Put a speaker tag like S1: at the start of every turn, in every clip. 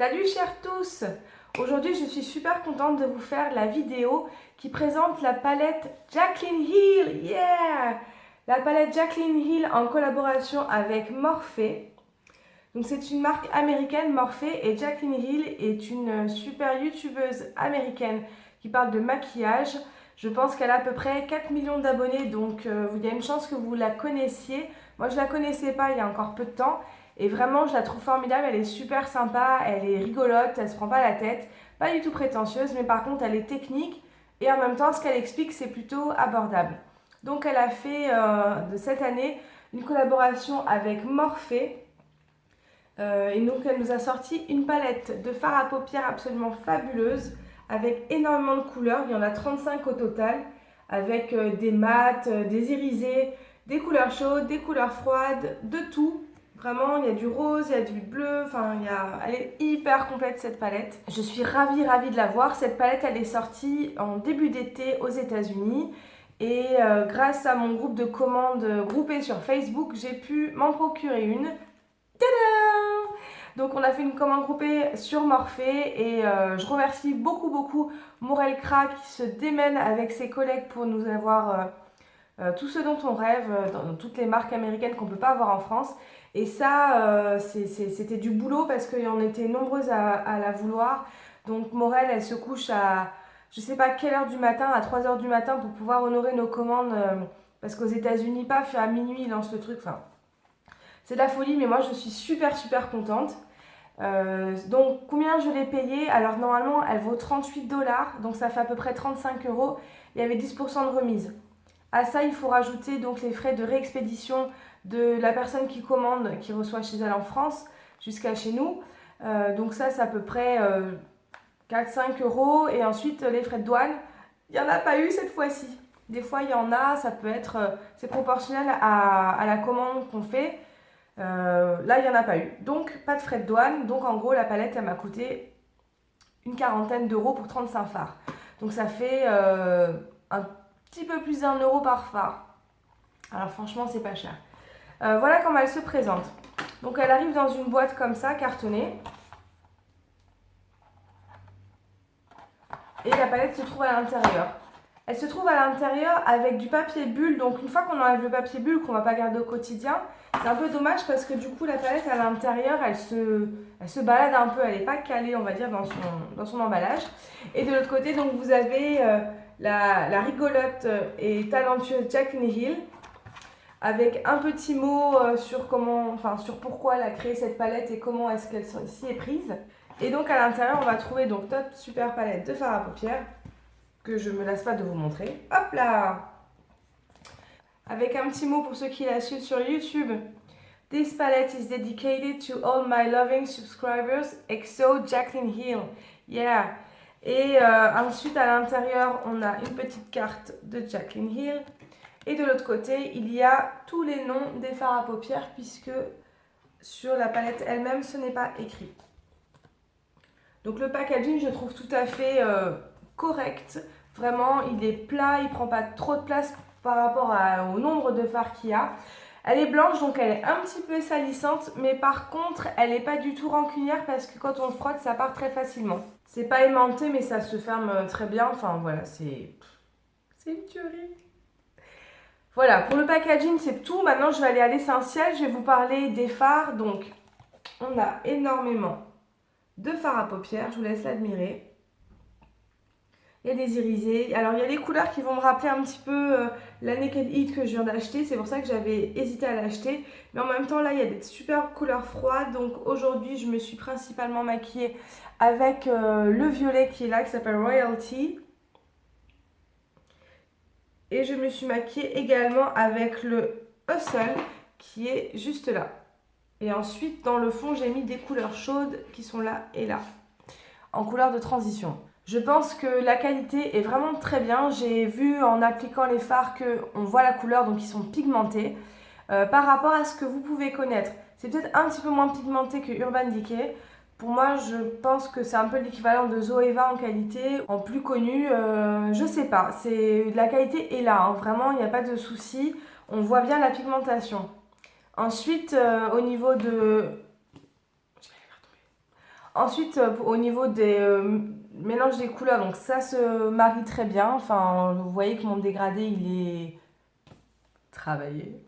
S1: Salut chers tous! Aujourd'hui je suis super contente de vous faire la vidéo qui présente la palette Jaclyn Hill. Yeah! La palette Jaclyn Hill en collaboration avec Morphe. Donc c'est une marque américaine, Morphe, et Jaclyn Hill est une super youtubeuse américaine qui parle de maquillage. Je pense qu'elle a à peu près 4 millions d'abonnés, donc il y a une chance que vous la connaissiez. Moi je la connaissais pas il y a encore peu de temps. Et vraiment, je la trouve formidable, elle est super sympa, elle est rigolote, elle se prend pas la tête, pas du tout prétentieuse, mais par contre, elle est technique et en même temps, ce qu'elle explique, c'est plutôt abordable. Donc, elle a fait de cette année une collaboration avec Morphe et donc, elle nous a sorti une palette de fard à paupières absolument fabuleuse avec énormément de couleurs, il y en a 35 au total, avec des mats, des irisés, des couleurs chaudes, des couleurs froides, de tout. Vraiment, il y a du rose, il y a du bleu, elle est hyper complète cette palette. Je suis ravie de la voir. Cette palette, elle est sortie en début d'été aux États-Unis. Et grâce à mon groupe de commandes groupé sur Facebook, j'ai pu m'en procurer une. Tadam! Donc on a fait une commande groupée sur Morphe et je remercie beaucoup Morel Cra qui se démène avec ses collègues pour nous avoir tout ce dont on rêve dans toutes les marques américaines qu'on ne peut pas avoir en France. Et ça, c'était du boulot parce qu'il y en était nombreuses à la vouloir. Donc Morel, elle se couche à je ne sais pas quelle heure du matin, à 3 heures du matin pour pouvoir honorer nos commandes. Parce qu'aux États-Unis, paf, à minuit, ils lancent le truc. Enfin, c'est de la folie, mais moi, je suis super contente. Donc, combien je l'ai payé? Alors, normalement, elle vaut 38 $, donc ça fait à peu près 35 €. Il y avait 10% de remise. À ça, il faut rajouter donc les frais de réexpédition de la personne qui commande, qui reçoit chez elle en France, jusqu'à chez nous. Donc ça, c'est à peu près 4-5 €. Et ensuite, les frais de douane, il n'y en a pas eu cette fois-ci. Des fois, il y en a, ça peut être, c'est proportionnel à la commande qu'on fait. Là, il n'y en a pas eu. Donc, pas de frais de douane. Donc, en gros, la palette, elle m'a coûté une quarantaine d'euros pour 35 fards. Donc, ça fait un petit peu plus d'1 € par fard. Alors franchement, c'est pas cher. Voilà comment elle se présente. Donc elle arrive dans une boîte comme ça, cartonnée. Et la palette se trouve à l'intérieur. Elle se trouve à l'intérieur avec du papier bulle. Donc une fois qu'on enlève le papier bulle qu'on ne va pas garder au quotidien, c'est un peu dommage parce que du coup la palette à l'intérieur, elle se balade un peu. Elle n'est pas calée, on va dire, dans son emballage. Et de l'autre côté, donc vous avez la rigolote et talentueuse Jaclyn Hill avec un petit mot sur pourquoi elle a créé cette palette et comment est-ce qu'elle s'y est prise. Et donc à l'intérieur, on va trouver donc notre super palette de fard à paupières que je ne me lasse pas de vous montrer. Hop là! Avec un petit mot pour ceux qui la suivent sur YouTube. This palette is dedicated to all my loving subscribers, EXO Jaclyn Hill. Yeah! Et ensuite à l'intérieur, on a une petite carte de Jaclyn Hill. Et de l'autre côté, il y a tous les noms des fards à paupières puisque sur la palette elle-même, ce n'est pas écrit. Donc le packaging, je trouve tout à fait correct. Vraiment, il est plat, il ne prend pas trop de place par rapport au nombre de fards qu'il y a. Elle est blanche, donc elle est un petit peu salissante, mais par contre, elle n'est pas du tout rancunière parce que quand on le frotte, ça part très facilement. C'est pas aimanté, mais ça se ferme très bien. Enfin voilà, c'est une tuerie. Voilà, pour le packaging, c'est tout. Maintenant, je vais aller à l'essentiel. Je vais vous parler des fards. Donc, on a énormément de fards à paupières. Je vous laisse l'admirer. Il y a des irisés. Alors, il y a des couleurs qui vont me rappeler un petit peu la Naked Heat que je viens d'acheter. C'est pour ça que j'avais hésité à l'acheter. Mais en même temps, là, il y a des super couleurs froides. Donc, aujourd'hui, je me suis principalement maquillée avec le violet qui est là, qui s'appelle Royalty. Et je me suis maquillée également avec le Hustle qui est juste là. Et ensuite, dans le fond, j'ai mis des couleurs chaudes qui sont là et là, en couleur de transition. Je pense que la qualité est vraiment très bien. J'ai vu en appliquant les fards qu'on voit la couleur, donc ils sont pigmentés. Par rapport à ce que vous pouvez connaître, c'est peut-être un petit peu moins pigmenté que Urban Decay. Pour moi, je pense que c'est un peu l'équivalent de Zoeva en qualité, en plus connu, je sais pas. La qualité est là, hein, vraiment, il n'y a pas de souci. On voit bien la pigmentation. Ensuite, au niveau Ensuite, au niveau des mélanges des couleurs, donc ça se marie très bien. Enfin, vous voyez que mon dégradé, il est travaillé.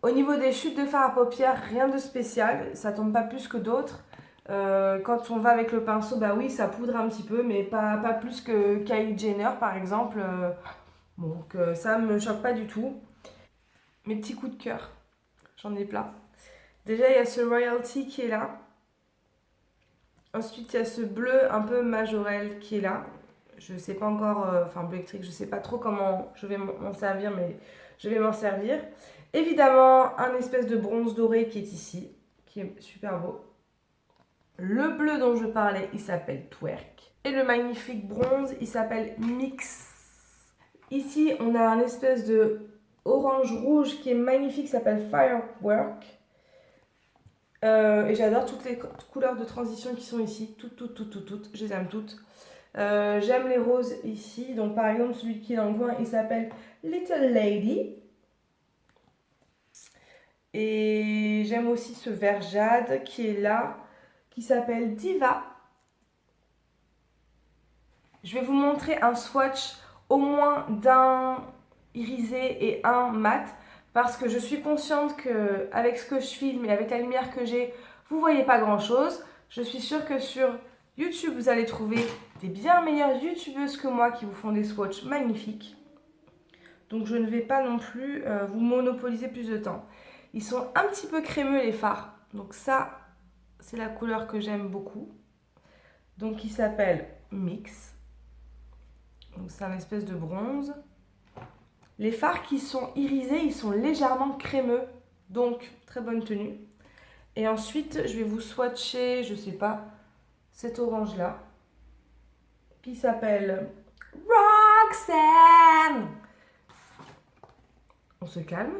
S1: Au niveau des chutes de fard à paupières, rien de spécial. Ça tombe pas plus que d'autres. Quand on va avec le pinceau, bah oui, ça poudre un petit peu, mais pas plus que Kylie Jenner, par exemple. Donc ça me choque pas du tout. Mes petits coups de cœur, j'en ai plein. Déjà, il y a ce Royalty qui est là. Ensuite, il y a ce bleu un peu majorel qui est là. Je ne sais pas encore, enfin bleu électrique, je ne sais pas trop comment je vais m'en servir, mais je vais m'en servir. Évidemment, un espèce de bronze doré qui est ici, qui est super beau. Le bleu dont je parlais, il s'appelle Twerk. Et le magnifique bronze, il s'appelle Mix. Ici, on a un espèce de orange-rouge qui est magnifique, qui s'appelle Firework. Et j'adore toutes les couleurs de transition qui sont ici. Toutes. Je les aime toutes. J'aime les roses ici. Donc par exemple, celui qui est dans le coin, il s'appelle Little Lady. Et j'aime aussi ce vert jade qui est là, qui s'appelle Diva. Je vais vous montrer un swatch au moins d'un irisé et un mat, parce que je suis consciente qu'avec ce que je filme et avec la lumière que j'ai, vous voyez pas grand chose. Je suis sûre que sur YouTube, vous allez trouver des bien meilleures youtubeuses que moi qui vous font des swatchs magnifiques. Donc je ne vais pas non plus vous monopoliser plus de temps. Ils sont un petit peu crémeux les fards. Donc ça, c'est la couleur que j'aime beaucoup. Donc il s'appelle Mix. Donc c'est un espèce de bronze. Les fards qui sont irisés, ils sont légèrement crémeux. Donc très bonne tenue. Et ensuite, je vais vous swatcher, je sais pas, cet orange là. Qui s'appelle Roxanne. On se calme.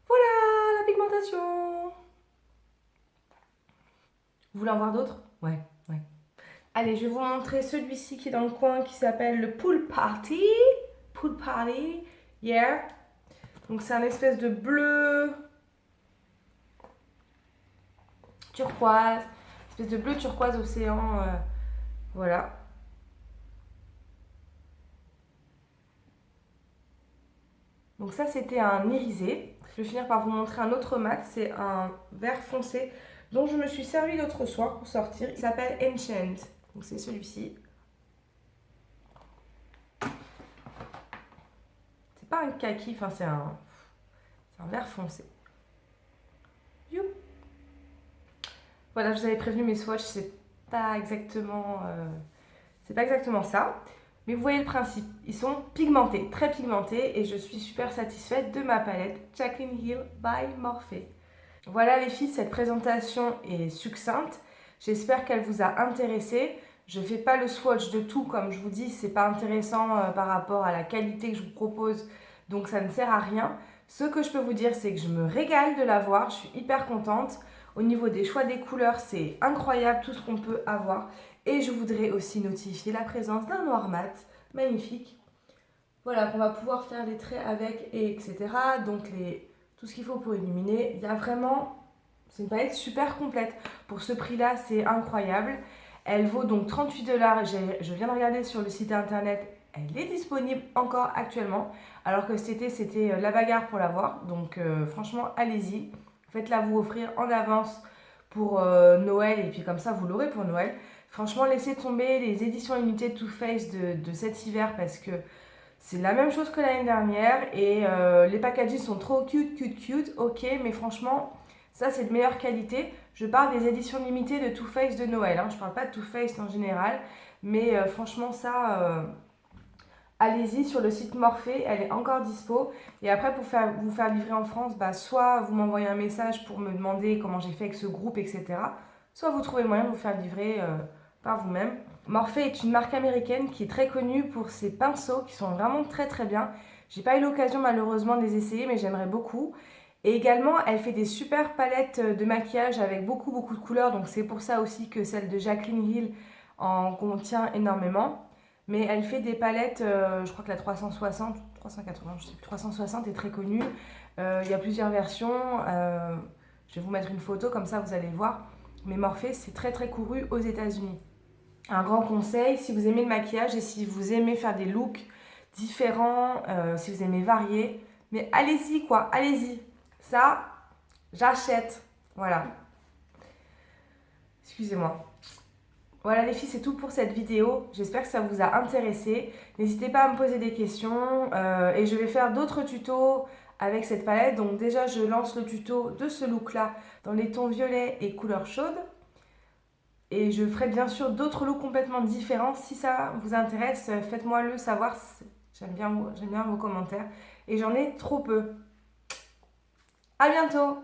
S1: Voilà la pigmentation. Vous voulez en voir d'autres? Ouais. Allez, je vais vous montrer celui-ci qui est dans le coin qui s'appelle le Pool Party. Pool Party, yeah. Donc c'est un espèce de bleu turquoise, espèce de bleu turquoise océan, voilà. Donc ça c'était un irisé. Je vais finir par vous montrer un autre mat, c'est un vert foncé dont je me suis servi l'autre soir pour sortir. Il s'appelle Enchant, donc c'est celui-ci. C'est pas un kaki, enfin c'est un vert foncé. Youp. Voilà, je vous avais prévenu, mes swatchs c'est pas exactement ça. Mais vous voyez le principe, ils sont pigmentés, très pigmentés, et je suis super satisfaite de ma palette Jaclyn Hill by Morphe. Voilà les filles, cette présentation est succincte. J'espère qu'elle vous a intéressé. Je ne fais pas le swatch de tout, comme je vous dis, c'est pas intéressant par rapport à la qualité que je vous propose, donc ça ne sert à rien. Ce que je peux vous dire, c'est que je me régale de la voir, je suis hyper contente. Au niveau des choix des couleurs, c'est incroyable tout ce qu'on peut avoir. Et je voudrais aussi notifier la présence d'un noir mat magnifique. Voilà, qu'on va pouvoir faire des traits avec, et etc. Donc tout ce qu'il faut pour illuminer. Il y a vraiment, c'est une palette super complète. Pour ce prix-là, c'est incroyable. Elle vaut donc 38 $. Je viens de regarder sur le site internet. Elle est disponible encore actuellement. Alors que cet été, c'était la bagarre pour l'avoir. Donc franchement, allez-y. Faites-la vous offrir en avance pour Noël. Et puis comme ça, vous l'aurez pour Noël. Franchement, laissez tomber les éditions limitées de Too Faced de cet hiver parce que c'est la même chose que l'année dernière et les packaging sont trop cute, ok, mais franchement, ça c'est de meilleure qualité. Je parle des éditions limitées de Too Faced de Noël, hein. Je parle pas de Too Faced en général, mais franchement ça, allez-y sur le site Morphe, elle est encore dispo. Et après pour vous faire livrer en France, bah, soit vous m'envoyez un message pour me demander comment j'ai fait avec ce groupe, etc. Soit vous trouvez le moyen de vous faire livrer par vous-même. Morphe est une marque américaine qui est très connue pour ses pinceaux qui sont vraiment très très bien. J'ai pas eu l'occasion malheureusement de les essayer, mais j'aimerais beaucoup. Et également, elle fait des super palettes de maquillage avec beaucoup de couleurs. Donc c'est pour ça aussi que celle de Jaclyn Hill en contient énormément. Mais elle fait des palettes, je crois que la 360, 380, je sais plus, 360 est très connue. Il y a plusieurs versions. Je vais vous mettre une photo, comme ça vous allez voir. Mais Morphe, c'est très très couru aux États-Unis. Un grand conseil, si vous aimez le maquillage et si vous aimez faire des looks différents, si vous aimez varier, mais allez-y quoi, allez-y. Ça, j'achète. Voilà. Excusez-moi. Voilà les filles, c'est tout pour cette vidéo. J'espère que ça vous a intéressé. N'hésitez pas à me poser des questions et je vais faire d'autres tutos avec cette palette. Donc déjà, je lance le tuto de ce look-là dans les tons violets et couleur chaude. Et je ferai bien sûr d'autres looks complètement différents. Si ça vous intéresse, faites-moi le savoir. J'aime bien vos commentaires. Et j'en ai trop peu. À bientôt!